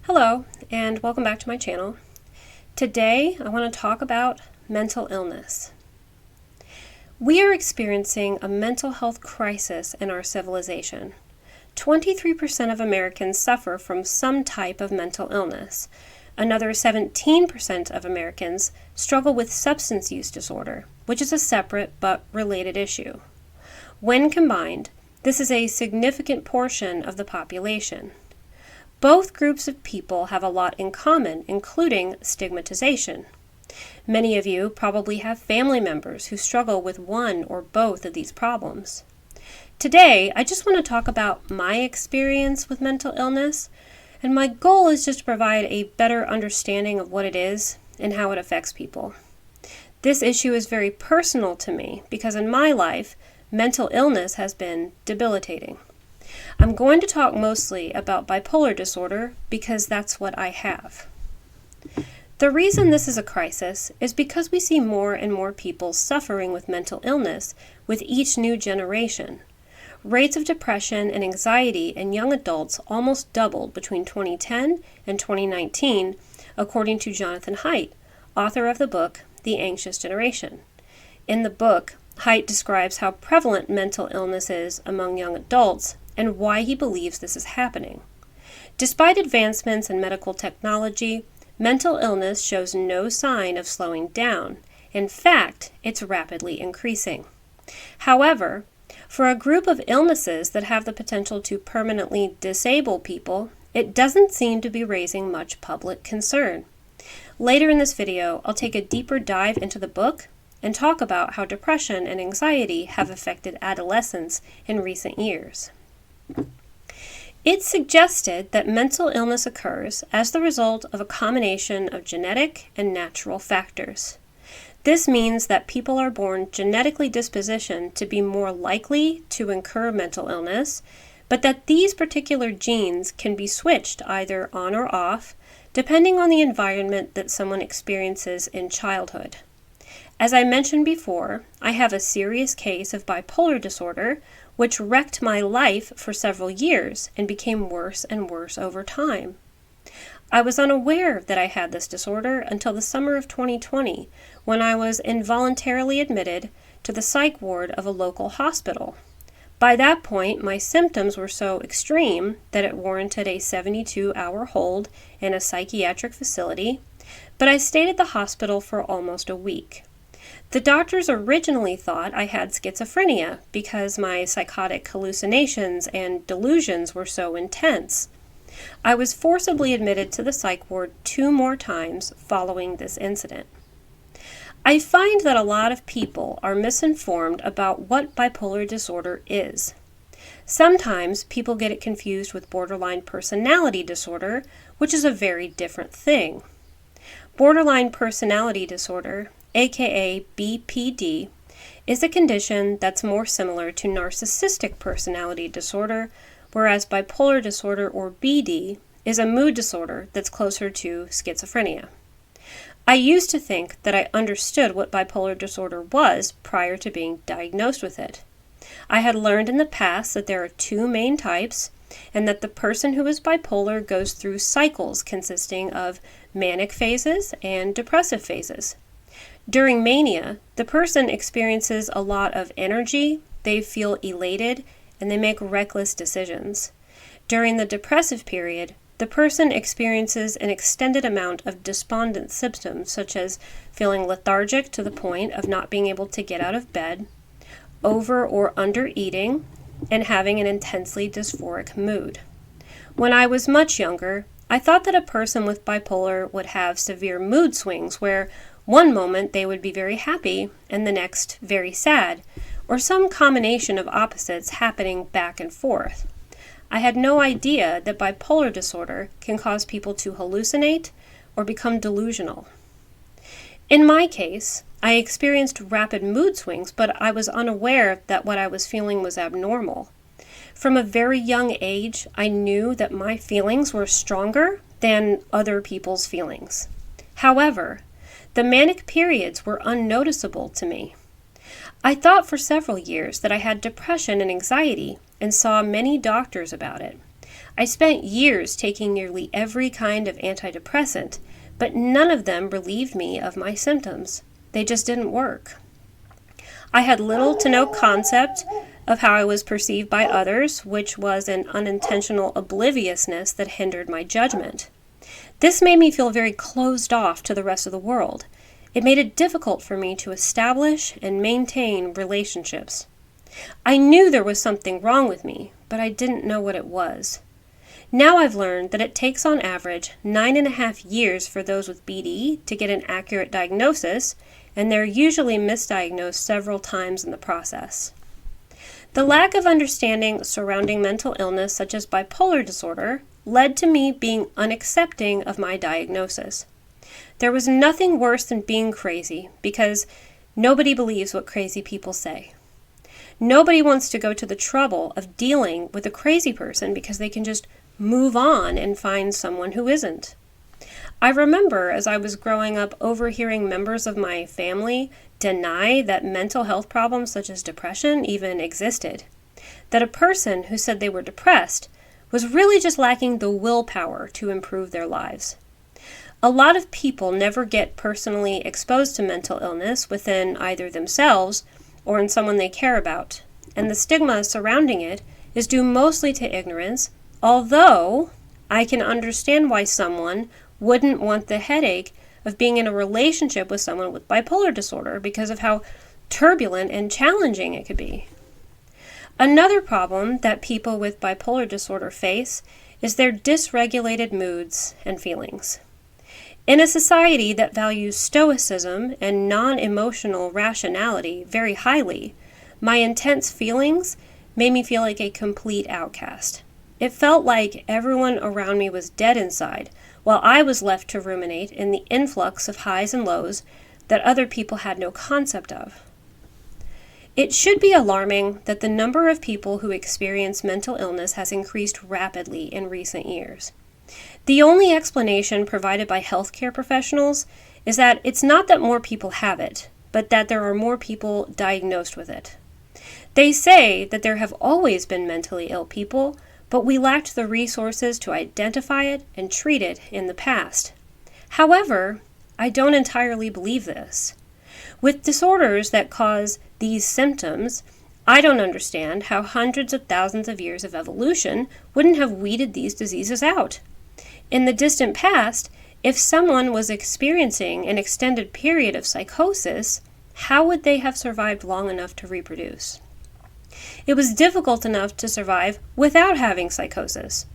Hello, and welcome back to my channel. Today, I want to talk about mental illness. We are experiencing a mental health crisis in our civilization. 23% of Americans suffer from some type of mental illness. Another 17% of Americans struggle with substance use disorder, which is a separate but related issue. When combined, this is a significant portion of the population. Both groups of people have a lot in common, including stigmatization. Many of you probably have family members who struggle with one or both of these problems. Today, I just want to talk about my experience with mental illness, and my goal is just to provide a better understanding of what it is and how it affects people. This issue is very personal to me because in my life, mental illness has been debilitating. I'm going to talk mostly about bipolar disorder because that's what I have. The reason this is a crisis is because we see more and more people suffering with mental illness with each new generation. Rates of depression and anxiety in young adults almost doubled between 2010 and 2019, according to Jonathan Haidt, author of the book The Anxious Generation. In the book, Haidt describes how prevalent mental illness is among young adults and why he believes this is happening. Despite advancements in medical technology, mental illness shows no sign of slowing down. In fact, it's rapidly increasing. However, for a group of illnesses that have the potential to permanently disable people, it doesn't seem to be raising much public concern. Later in this video, I'll take a deeper dive into the book and talk about how depression and anxiety have affected adolescents in recent years. It's suggested that mental illness occurs as the result of a combination of genetic and natural factors. This means that people are born genetically dispositioned to be more likely to incur mental illness, but that these particular genes can be switched either on or off, depending on the environment that someone experiences in childhood. As I mentioned before, I have a serious case of bipolar disorder, which wrecked my life for several years and became worse and worse over time. I was unaware that I had this disorder until the summer of 2020, when I was involuntarily admitted to the psych ward of a local hospital. By that point, my symptoms were so extreme that it warranted a 72-hour hold in a psychiatric facility, but I stayed at the hospital for almost a week. The doctors originally thought I had schizophrenia because my psychotic hallucinations and delusions were so intense. I was forcibly admitted to the psych ward 2 more times following this incident. I find that a lot of people are misinformed about what bipolar disorder is. Sometimes people get it confused with borderline personality disorder, which is a very different thing. Borderline personality disorder, aka BPD, is a condition that's more similar to narcissistic personality disorder, whereas bipolar disorder, or BD, is a mood disorder that's closer to schizophrenia. I used to think that I understood what bipolar disorder was prior to being diagnosed with it. I had learned in the past that there are 2 main types, and that the person who is bipolar goes through cycles consisting of manic phases and depressive phases. During mania, the person experiences a lot of energy, they feel elated, and they make reckless decisions. During the depressive period, the person experiences an extended amount of despondent symptoms, such as feeling lethargic to the point of not being able to get out of bed, over or under eating, and having an intensely dysphoric mood. When I was much younger, I thought that a person with bipolar would have severe mood swings where one moment they would be very happy and the next very sad, or some combination of opposites happening back and forth. I had no idea that bipolar disorder can cause people to hallucinate or become delusional. In my case, I experienced rapid mood swings, but I was unaware that what I was feeling was abnormal. From a very young age, I knew that my feelings were stronger than other people's feelings. However, the manic periods were unnoticeable to me. I thought for several years that I had depression and anxiety and saw many doctors about it. I spent years taking nearly every kind of antidepressant, but none of them relieved me of my symptoms. They just didn't work. I had little to no concept of how I was perceived by others, which was an unintentional obliviousness that hindered my judgment. This made me feel very closed off to the rest of the world. It made it difficult for me to establish and maintain relationships. I knew there was something wrong with me, but I didn't know what it was. Now I've learned that it takes on average 9.5 years for those with BD to get an accurate diagnosis, and they're usually misdiagnosed several times in the process. The lack of understanding surrounding mental illness such as bipolar disorder led to me being unaccepting of my diagnosis. There was nothing worse than being crazy because nobody believes what crazy people say. Nobody wants to go to the trouble of dealing with a crazy person because they can just move on and find someone who isn't. I remember as I was growing up overhearing members of my family deny that mental health problems such as depression even existed. That a person who said they were depressed was really just lacking the willpower to improve their lives. A lot of people never get personally exposed to mental illness within either themselves or in someone they care about, and the stigma surrounding it is due mostly to ignorance, although I can understand why someone wouldn't want the headache of being in a relationship with someone with bipolar disorder because of how turbulent and challenging it could be. Another problem that people with bipolar disorder face is their dysregulated moods and feelings. In a society that values stoicism and non-emotional rationality very highly, my intense feelings made me feel like a complete outcast. It felt like everyone around me was dead inside, while I was left to ruminate in the influx of highs and lows that other people had no concept of. It should be alarming that the number of people who experience mental illness has increased rapidly in recent years. The only explanation provided by healthcare professionals is that it's not that more people have it, but that there are more people diagnosed with it. They say that there have always been mentally ill people, but we lacked the resources to identify it and treat it in the past. However, I don't entirely believe this. With disorders that cause these symptoms, I don't understand how hundreds of thousands of years of evolution wouldn't have weeded these diseases out. In the distant past, if someone was experiencing an extended period of psychosis, how would they have survived long enough to reproduce? It was difficult enough to survive without having psychosis.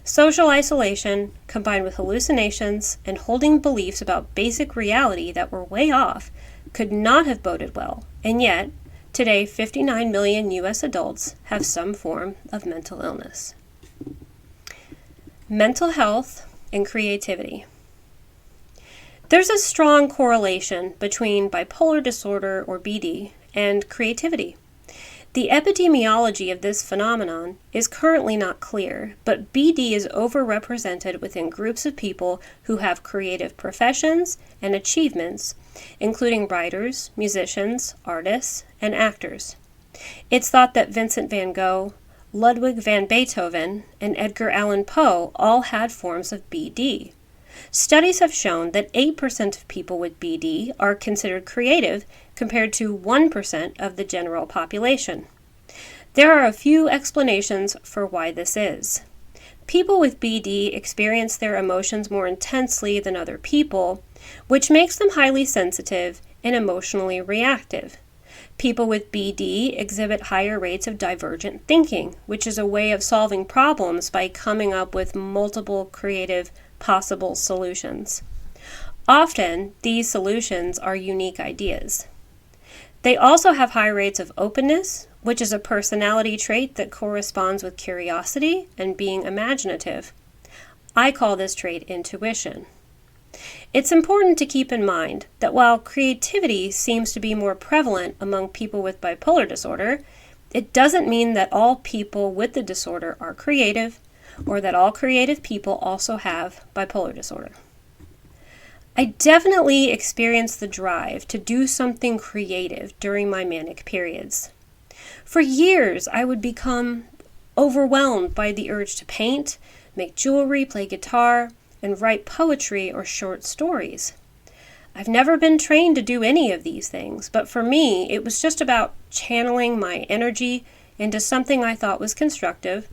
Social isolation, combined with hallucinations and holding beliefs about basic reality that were way off, could not have boded well, and yet, today 59 million U.S. adults have some form of mental illness. Mental health and creativity. There's a strong correlation between bipolar disorder, or BD, and creativity. The epidemiology of this phenomenon is currently not clear, but BD is overrepresented within groups of people who have creative professions and achievements, including writers, musicians, artists, and actors. It's thought that Vincent van Gogh, Ludwig van Beethoven, and Edgar Allan Poe all had forms of BD. Studies have shown that 8% of people with BD are considered creative compared to 1% of the general population. There are a few explanations for why this is. People with BD experience their emotions more intensely than other people, which makes them highly sensitive and emotionally reactive. People with BD exhibit higher rates of divergent thinking, which is a way of solving problems by coming up with multiple creative possible solutions. Often, these solutions are unique ideas. They also have high rates of openness, which is a personality trait that corresponds with curiosity and being imaginative. I call this trait intuition. It's important to keep in mind that while creativity seems to be more prevalent among people with bipolar disorder, it doesn't mean that all people with the disorder are creative, or that all creative people also have bipolar disorder. I definitely experienced the drive to do something creative during my manic periods. For years, I would become overwhelmed by the urge to paint, make jewelry, play guitar, and write poetry or short stories. I've never been trained to do any of these things, but for me, it was just about channeling my energy into something I thought was constructive,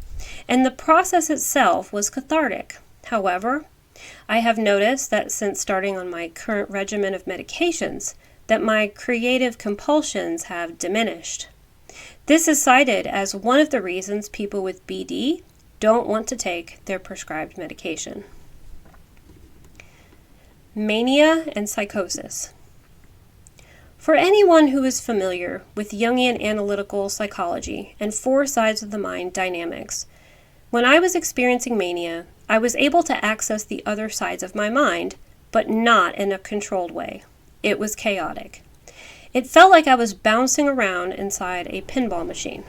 and the process itself was cathartic. However, I have noticed that since starting on my current regimen of medications, that my creative compulsions have diminished. This is cited as one of the reasons people with BD don't want to take their prescribed medication. Mania and psychosis. For anyone who is familiar with Jungian analytical psychology and four sides of the mind dynamics, when I was experiencing mania, I was able to access the other sides of my mind, but not in a controlled way. It was chaotic. It felt like I was bouncing around inside a pinball machine.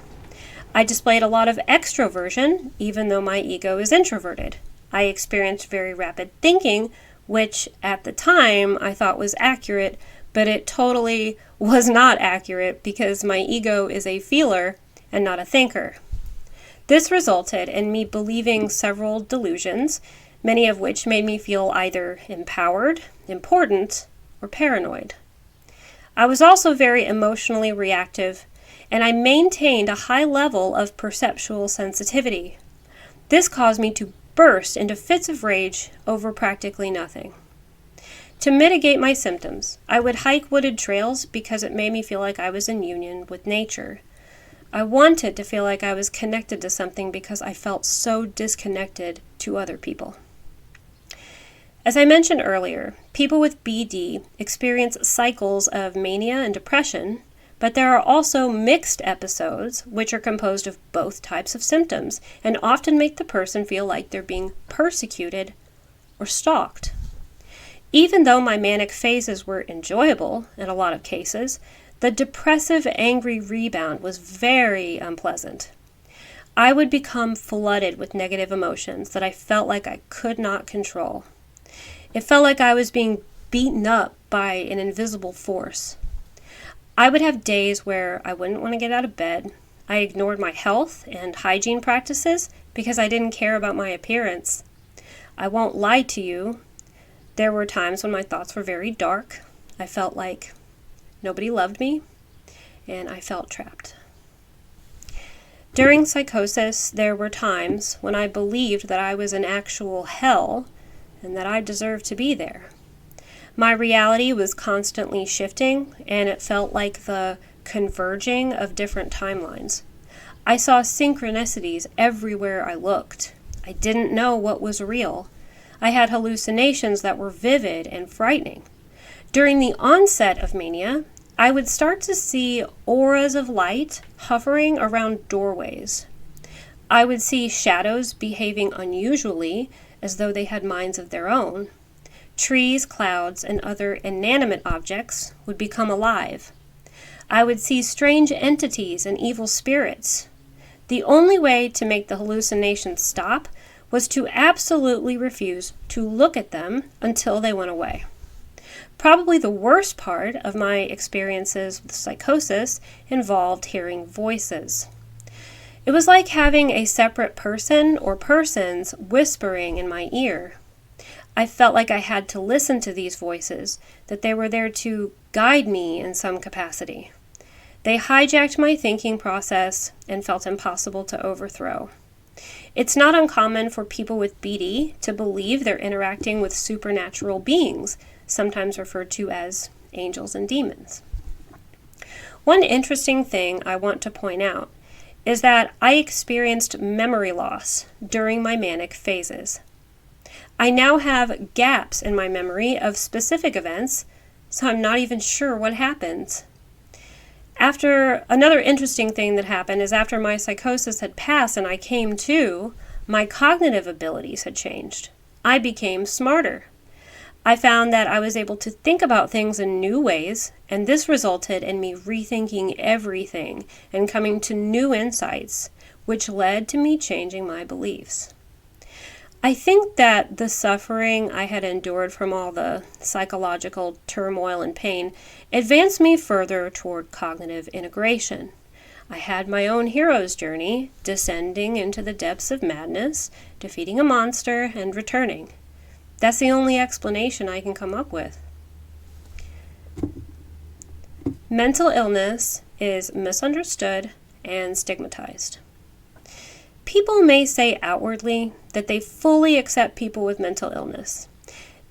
I displayed a lot of extroversion, even though my ego is introverted. I experienced very rapid thinking, which at the time I thought was accurate, but it totally was not accurate because my ego is a feeler and not a thinker. This resulted in me believing several delusions, many of which made me feel either empowered, important, or paranoid. I was also very emotionally reactive, and I maintained a high level of perceptual sensitivity. This caused me to burst into fits of rage over practically nothing. To mitigate my symptoms, I would hike wooded trails because it made me feel like I was in union with nature. I wanted to feel like I was connected to something because I felt so disconnected to other people. As I mentioned earlier, people with BD experience cycles of mania and depression, but there are also mixed episodes which are composed of both types of symptoms and often make the person feel like they're being persecuted or stalked. Even though my manic phases were enjoyable in a lot of cases, the depressive, angry rebound was very unpleasant. I would become flooded with negative emotions that I felt like I could not control. It felt like I was being beaten up by an invisible force. I would have days where I wouldn't want to get out of bed. I ignored my health and hygiene practices because I didn't care about my appearance. I won't lie to you. There were times when my thoughts were very dark. I felt like nobody loved me, and I felt trapped. During psychosis, there were times when I believed that I was in actual hell and that I deserved to be there. My reality was constantly shifting, and it felt like the converging of different timelines. I saw synchronicities everywhere I looked. I didn't know what was real. I had hallucinations that were vivid and frightening. During the onset of mania, I would start to see auras of light hovering around doorways. I would see shadows behaving unusually, as though they had minds of their own. Trees, clouds, and other inanimate objects would become alive. I would see strange entities and evil spirits. The only way to make the hallucinations stop was to absolutely refuse to look at them until they went away. Probably the worst part of my experiences with psychosis involved hearing voices. It was like having a separate person or persons whispering in my ear. I felt like I had to listen to these voices, that they were there to guide me in some capacity. They hijacked my thinking process and felt impossible to overthrow. It's not uncommon for people with BD to believe they're interacting with supernatural beings, sometimes referred to as angels and demons. One interesting thing I want to point out is that I experienced memory loss during my manic phases. I now have gaps in my memory of specific events, so I'm not even sure what happened. Another interesting thing that happened is after my psychosis had passed and I came to, my cognitive abilities had changed. I became smarter. I found that I was able to think about things in new ways, and this resulted in me rethinking everything and coming to new insights, which led to me changing my beliefs. I think that the suffering I had endured from all the psychological turmoil and pain advanced me further toward cognitive integration. I had my own hero's journey, descending into the depths of madness, defeating a monster, and returning. That's the only explanation I can come up with. Mental illness is misunderstood and stigmatized. People may say outwardly that they fully accept people with mental illness.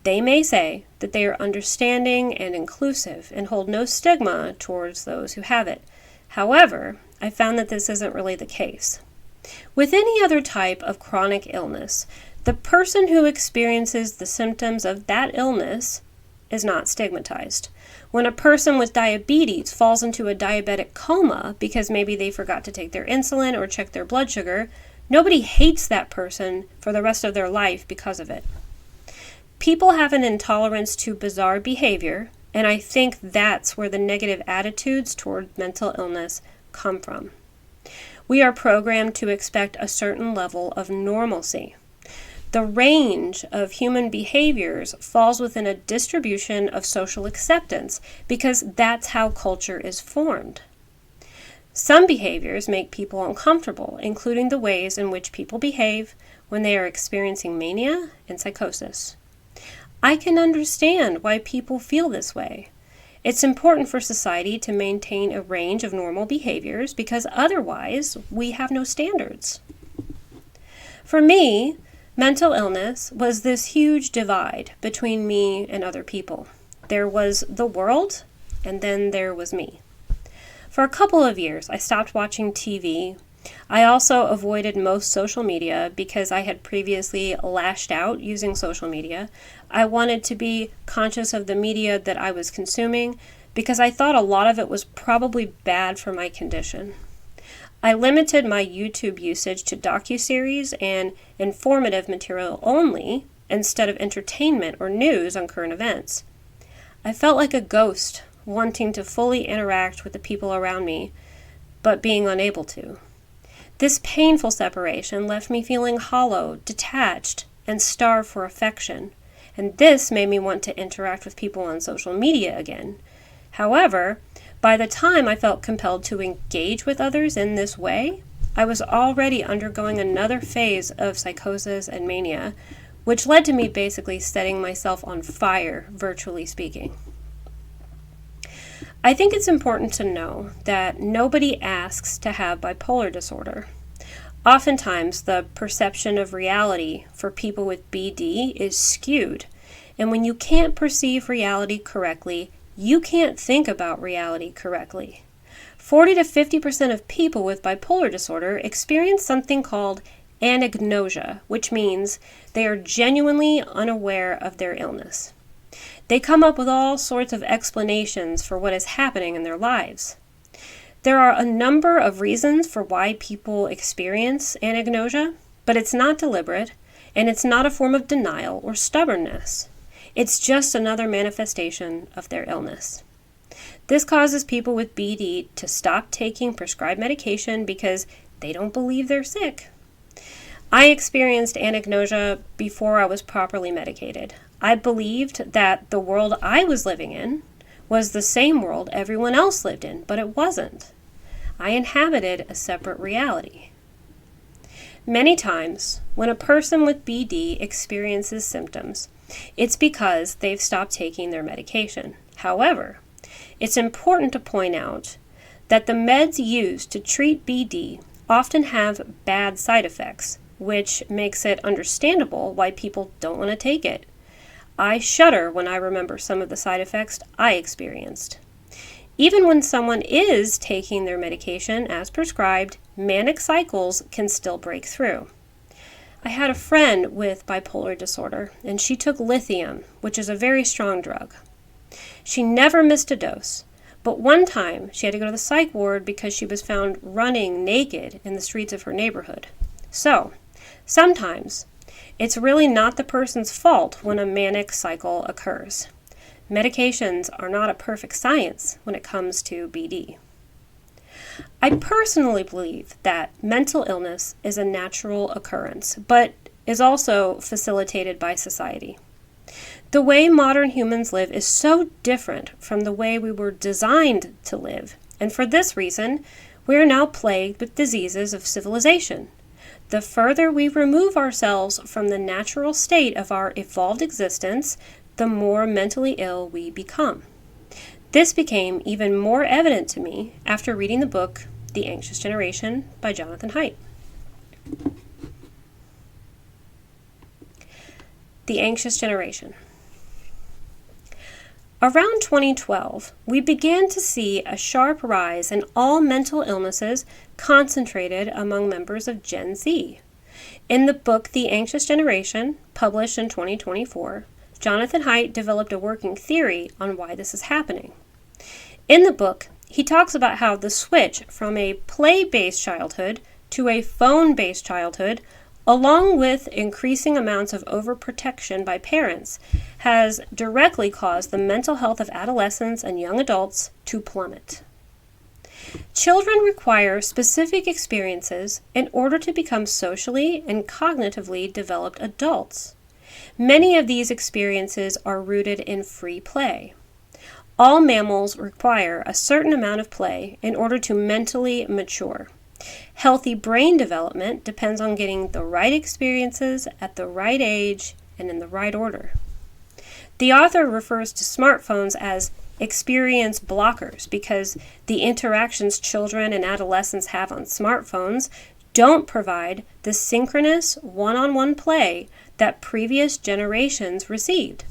They may say that they are understanding and inclusive and hold no stigma towards those who have it. However, I found that this isn't really the case. With any other type of chronic illness, the person who experiences the symptoms of that illness is not stigmatized. When a person with diabetes falls into a diabetic coma because maybe they forgot to take their insulin or check their blood sugar, nobody hates that person for the rest of their life because of it. People have an intolerance to bizarre behavior, and I think that's where the negative attitudes toward mental illness come from. We are programmed to expect a certain level of normalcy. The range of human behaviors falls within a distribution of social acceptance because that's how culture is formed. Some behaviors make people uncomfortable, including the ways in which people behave when they are experiencing mania and psychosis. I can understand why people feel this way. It's important for society to maintain a range of normal behaviors because otherwise we have no standards. For me, mental illness was this huge divide between me and other people. There was the world, and then there was me. For a couple of years, I stopped watching TV. I also avoided most social media because I had previously lashed out using social media. I wanted to be conscious of the media that I was consuming because I thought a lot of it was probably bad for my condition. I limited my YouTube usage to docuseries and informative material only instead of entertainment or news on current events. I felt like a ghost wanting to fully interact with the people around me, but being unable to. This painful separation left me feeling hollow, detached, and starved for affection, and this made me want to interact with people on social media again. However, by the time I felt compelled to engage with others in this way, I was already undergoing another phase of psychosis and mania, which led to me basically setting myself on fire, virtually speaking. I think it's important to know that nobody asks to have bipolar disorder. Oftentimes, the perception of reality for people with BD is skewed, and when you can't perceive reality correctly, you can't think about reality correctly. 40 to 50% of people with bipolar disorder experience something called anagnosia, which means they are genuinely unaware of their illness. They come up with all sorts of explanations for what is happening in their lives. There are a number of reasons for why people experience anagnosia, but it's not deliberate, and it's not a form of denial or stubbornness. It's just another manifestation of their illness. This causes people with BD to stop taking prescribed medication because they don't believe they're sick. I experienced anagnosia before I was properly medicated. I believed that the world I was living in was the same world everyone else lived in, but it wasn't. I inhabited a separate reality. Many times, when a person with BD experiences symptoms, it's because they've stopped taking their medication. However, it's important to point out that the meds used to treat BD often have bad side effects, which makes it understandable why people don't want to take it. I shudder when I remember some of the side effects I experienced. Even when someone is taking their medication as prescribed, manic cycles can still break through. I had a friend with bipolar disorder, and she took lithium, which is a very strong drug. She never missed a dose, but one time she had to go to the psych ward because she was found running naked in the streets of her neighborhood. So, sometimes it's really not the person's fault when a manic cycle occurs. Medications are not a perfect science when it comes to BD. I personally believe that mental illness is a natural occurrence, but is also facilitated by society. The way modern humans live is so different from the way we were designed to live, and for this reason, We are now plagued with diseases of civilization. The further we remove ourselves from the natural state of our evolved existence, the more mentally ill we become. This became even more evident to me after reading the book The Anxious Generation by Jonathan Haidt. The Anxious Generation. Around 2012, we began to see a sharp rise in all mental illnesses concentrated among members of Gen Z. In the book The Anxious Generation, published in 2024, Jonathan Haidt developed a working theory on why this is happening. In the book, he talks about how the switch from a play-based childhood to a phone-based childhood, along with increasing amounts of overprotection by parents, has directly caused the mental health of adolescents and young adults to plummet. Children require specific experiences in order to become socially and cognitively developed adults. Many of these experiences are rooted in free play. All mammals require a certain amount of play in order to mentally mature. Healthy brain development depends on getting the right experiences at the right age and in the right order. The author refers to smartphones as experience blockers because the interactions children and adolescents have on smartphones don't provide the synchronous one-on-one play that previous generations received.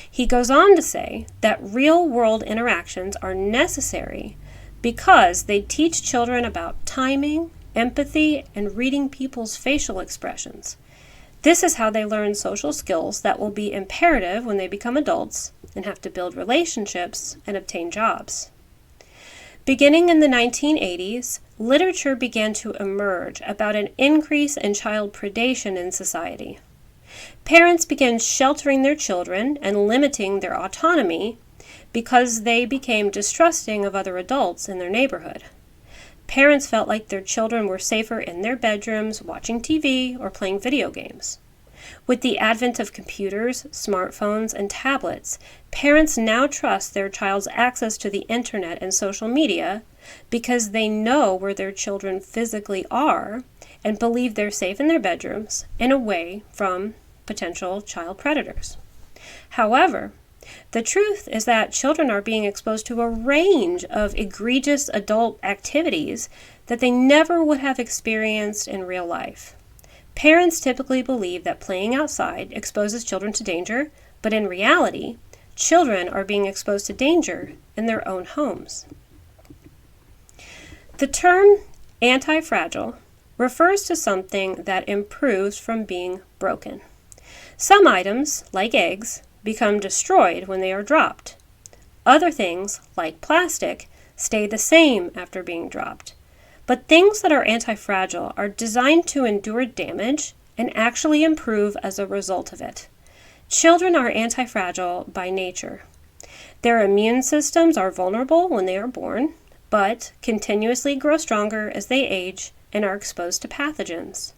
He goes on to say that real-world interactions are necessary because they teach children about timing, empathy, and reading people's facial expressions. This is how they learn social skills that will be imperative when they become adults and have to build relationships and obtain jobs. Beginning in the 1980s, literature began to emerge about an increase in child predation in society. Parents began sheltering their children and limiting their autonomy because they became distrusting of other adults in their neighborhood. Parents felt like their children were safer in their bedrooms watching TV or playing video games. With the advent of computers, smartphones, and tablets, parents now trust their child's access to the internet and social media because they know where their children physically are and believe they're safe in their bedrooms and away from potential child predators. However, the truth is that children are being exposed to a range of egregious adult activities that they never would have experienced in real life. Parents typically believe that playing outside exposes children to danger, but in reality, children are being exposed to danger in their own homes. The term anti-fragile refers to something that improves from being broken. Some items, like eggs, become destroyed when they are dropped. Other things, like plastic, stay the same after being dropped. But things that are anti-fragile are designed to endure damage and actually improve as a result of it. Children are anti-fragile by nature. Their immune systems are vulnerable when they are born, but continuously grow stronger as they age and are exposed to pathogens.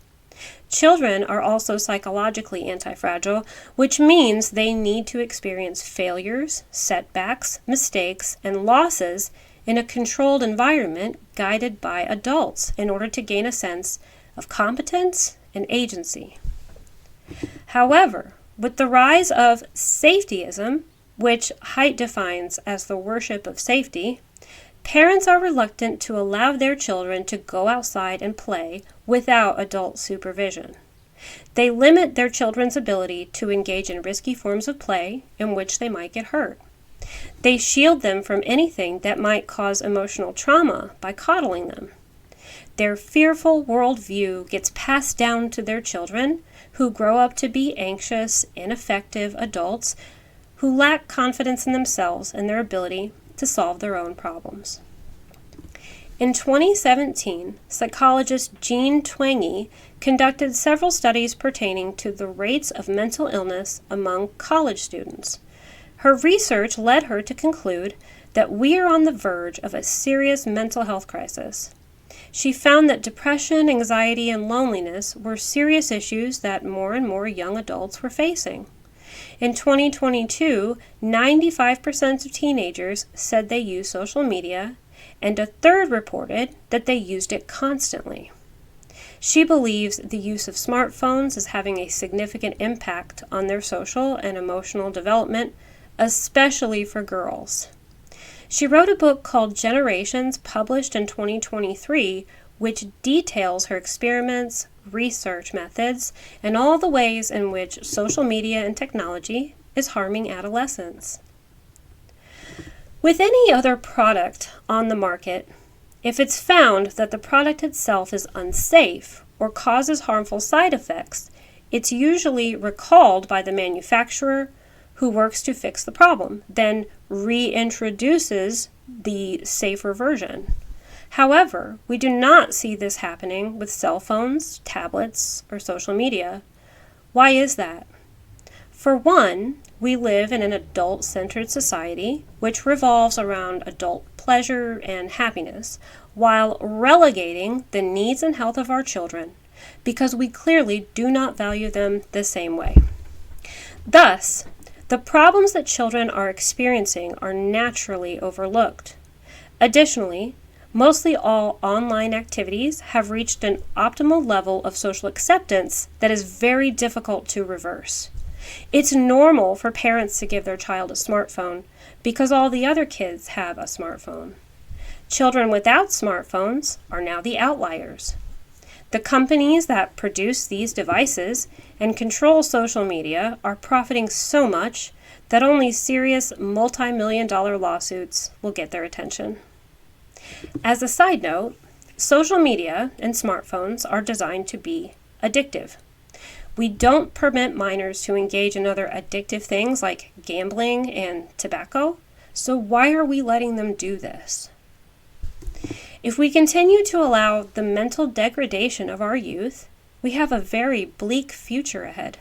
Children are also psychologically anti-fragile, which means they need to experience failures, setbacks, mistakes, and losses in a controlled environment guided by adults in order to gain a sense of competence and agency. However, with the rise of safetyism, which Haidt defines as the worship of safety, parents are reluctant to allow their children to go outside and play without adult supervision. They limit their children's ability to engage in risky forms of play in which they might get hurt. They shield them from anything that might cause emotional trauma by coddling them. Their fearful worldview gets passed down to their children, who grow up to be anxious, ineffective adults who lack confidence in themselves and their ability to solve their own problems. In 2017, psychologist Jean Twenge conducted several studies pertaining to the rates of mental illness among college students. Her research led her to conclude that we are on the verge of a serious mental health crisis. She found that depression, anxiety, and loneliness were serious issues that more and more young adults were facing. In 2022, 95% of teenagers said they use social media, and a third reported that they used it constantly. She believes the use of smartphones is having a significant impact on their social and emotional development, especially for girls. She wrote a book called Generations, published in 2023, which details her experiments, research methods, and all the ways in which social media and technology is harming adolescents. With any other product on the market, if it's found that the product itself is unsafe or causes harmful side effects, it's usually recalled by the manufacturer, who works to fix the problem, then reintroduces the safer version. However, we do not see this happening with cell phones, tablets, or social media. Why is that? For one, we live in an adult-centered society which revolves around adult pleasure and happiness, while relegating the needs and health of our children, because we clearly do not value them the same way. Thus, the problems that children are experiencing are naturally overlooked. Additionally, mostly all online activities have reached an optimal level of social acceptance that is very difficult to reverse. It's normal for parents to give their child a smartphone because all the other kids have a smartphone. Children without smartphones are now the outliers. The companies that produce these devices and control social media are profiting so much that only serious multi-million-dollar lawsuits will get their attention. As a side note, social media and smartphones are designed to be addictive. We don't permit minors to engage in other addictive things like gambling and tobacco, so why are we letting them do this? If we continue to allow the mental degradation of our youth, we have a very bleak future ahead.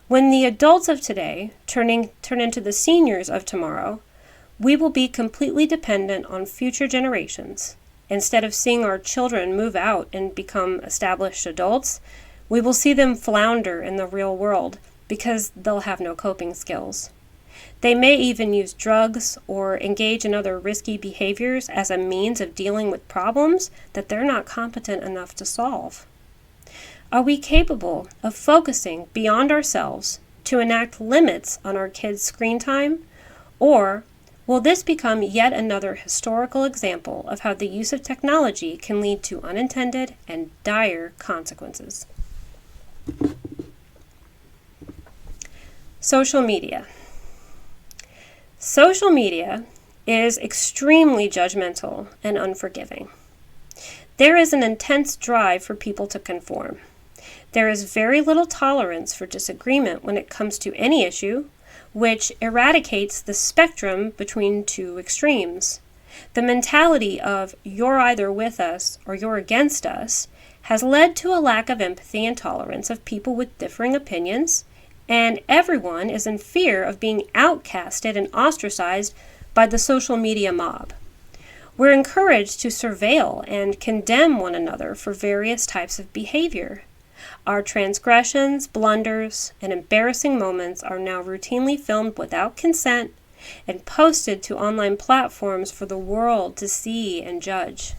When the adults of today turn into the seniors of tomorrow, we will be completely dependent on future generations. Instead of seeing our children move out and become established adults, we will see them flounder in the real world because they'll have no coping skills. They may even use drugs or engage in other risky behaviors as a means of dealing with problems that they're not competent enough to solve. Are we capable of focusing beyond ourselves to enact limits on our kids' screen time? Or will this become yet another historical example of how the use of technology can lead to unintended and dire consequences? Social media. Social media is extremely judgmental and unforgiving. There is an intense drive for people to conform. There is very little tolerance for disagreement when it comes to any issue, which eradicates the spectrum between two extremes. The mentality of you're either with us or you're against us has led to a lack of empathy and tolerance of people with differing opinions, and everyone is in fear of being outcasted and ostracized by the social media mob. We're encouraged to surveil and condemn one another for various types of behavior. Our transgressions, blunders, and embarrassing moments are now routinely filmed without consent and posted to online platforms for the world to see and judge.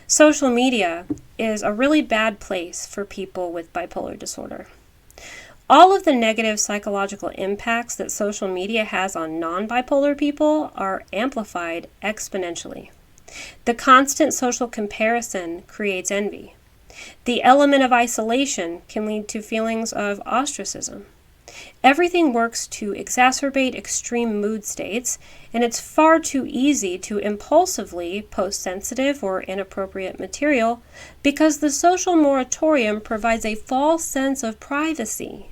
Social media is a really bad place for people with bipolar disorder. All of the negative psychological impacts that social media has on non-bipolar people are amplified exponentially. The constant social comparison creates envy. The element of isolation can lead to feelings of ostracism. Everything works to exacerbate extreme mood states, and it's far too easy to impulsively post sensitive or inappropriate material because the social moratorium provides a false sense of privacy.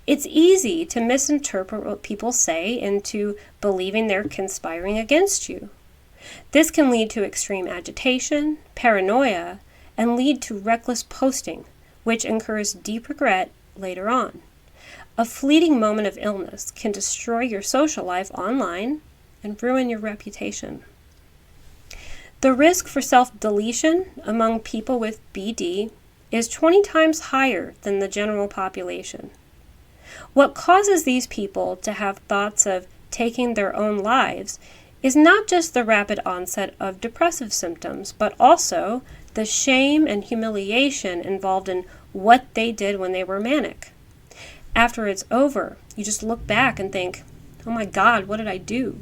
It's easy to misinterpret what people say into believing they're conspiring against you. This can lead to extreme agitation, paranoia, and lead to reckless posting, which incurs deep regret later on. A fleeting moment of illness can destroy your social life online and ruin your reputation. The risk for self-deletion among people with BD is 20 times higher than the general population. What causes these people to have thoughts of taking their own lives is not just the rapid onset of depressive symptoms, but also the shame and humiliation involved in what they did when they were manic. After it's over, you just look back and think, oh my God, what did I do?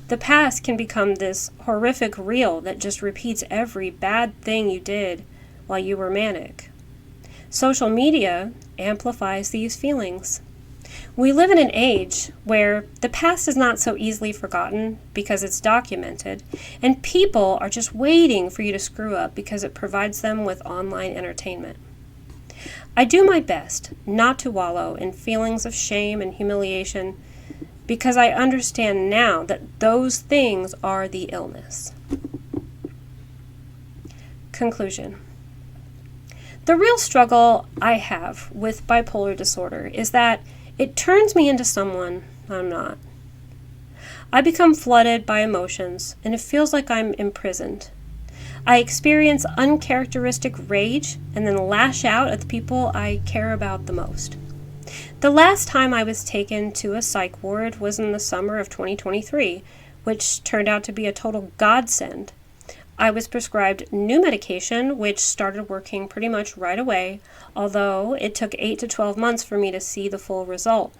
The past can become this horrific reel that just repeats every bad thing you did while you were manic. Social media amplifies these feelings. We live in an age where the past is not so easily forgotten because it's documented, and people are just waiting for you to screw up because it provides them with online entertainment. I do my best not to wallow in feelings of shame and humiliation because I understand now that those things are the illness. Conclusion. The real struggle I have with bipolar disorder is that it turns me into someone I'm not. I become flooded by emotions, and it feels like I'm imprisoned. I experience uncharacteristic rage and then lash out at the people I care about the most. The last time I was taken to a psych ward was in the summer of 2023, which turned out to be a total godsend. I was prescribed new medication, which started working pretty much right away, although it took 8 to 12 months for me to see the full result.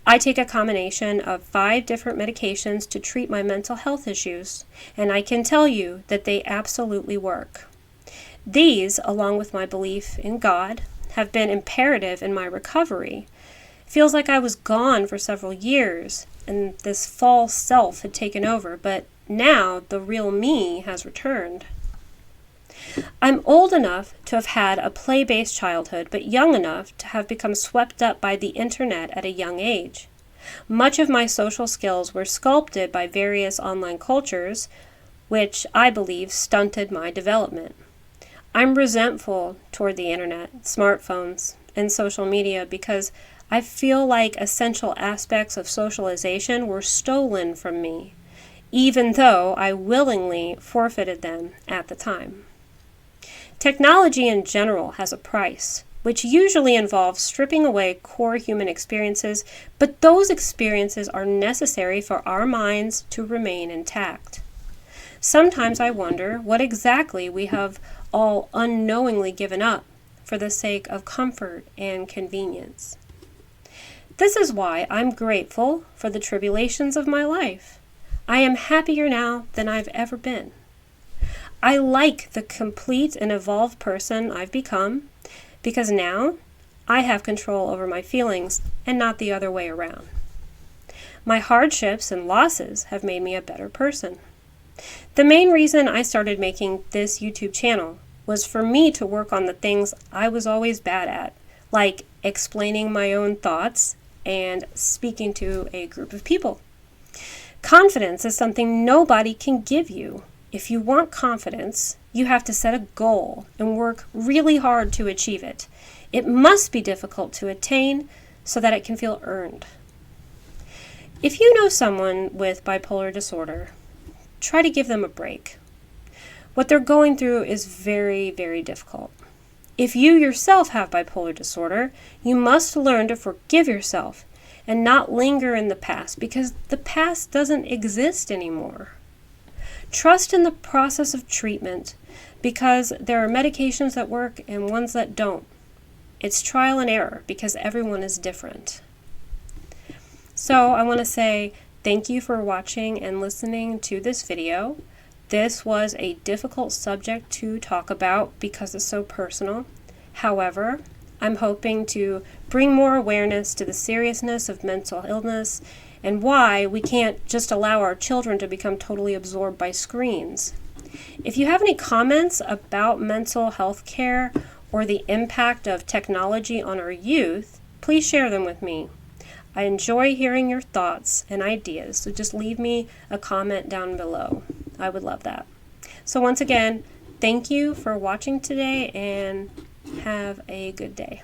I take a combination of 5 different medications to treat my mental health issues, and I can tell you that they absolutely work. These, along with my belief in God, have been imperative in my recovery. It feels like I was gone for several years, and this false self had taken over, but now the real me has returned. I'm old enough to have had a play-based childhood, but young enough to have become swept up by the internet at a young age. Much of my social skills were sculpted by various online cultures, which I believe stunted my development. I'm resentful toward the internet, smartphones, and social media because I feel like essential aspects of socialization were stolen from me, even though I willingly forfeited them at the time. Technology in general has a price, which usually involves stripping away core human experiences, but those experiences are necessary for our minds to remain intact. Sometimes I wonder what exactly we have all unknowingly given up for the sake of comfort and convenience. This is why I'm grateful for the tribulations of my life. I am happier now than I've ever been. I like the complete and evolved person I've become because now I have control over my feelings and not the other way around. My hardships and losses have made me a better person. The main reason I started making this YouTube channel was for me to work on the things I was always bad at, like explaining my own thoughts and speaking to a group of people. Confidence is something nobody can give you. If you want confidence, you have to set a goal and work really hard to achieve it. It must be difficult to attain so that it can feel earned. If you know someone with bipolar disorder, try to give them a break. What they're going through is very, very difficult. If you yourself have bipolar disorder, you must learn to forgive yourself and not linger in the past because the past doesn't exist anymore. Trust in the process of treatment because there are medications that work and ones that don't. It's trial and error because everyone is different. So I want to say thank you for watching and listening to this video. This was a difficult subject to talk about because it's so personal. However, I'm hoping to bring more awareness to the seriousness of mental illness and why we can't just allow our children to become totally absorbed by screens. If you have any comments about mental health care or the impact of technology on our youth, please share them with me. I enjoy hearing your thoughts and ideas, so just leave me a comment down below. I would love that. So once again, thank you for watching today and have a good day.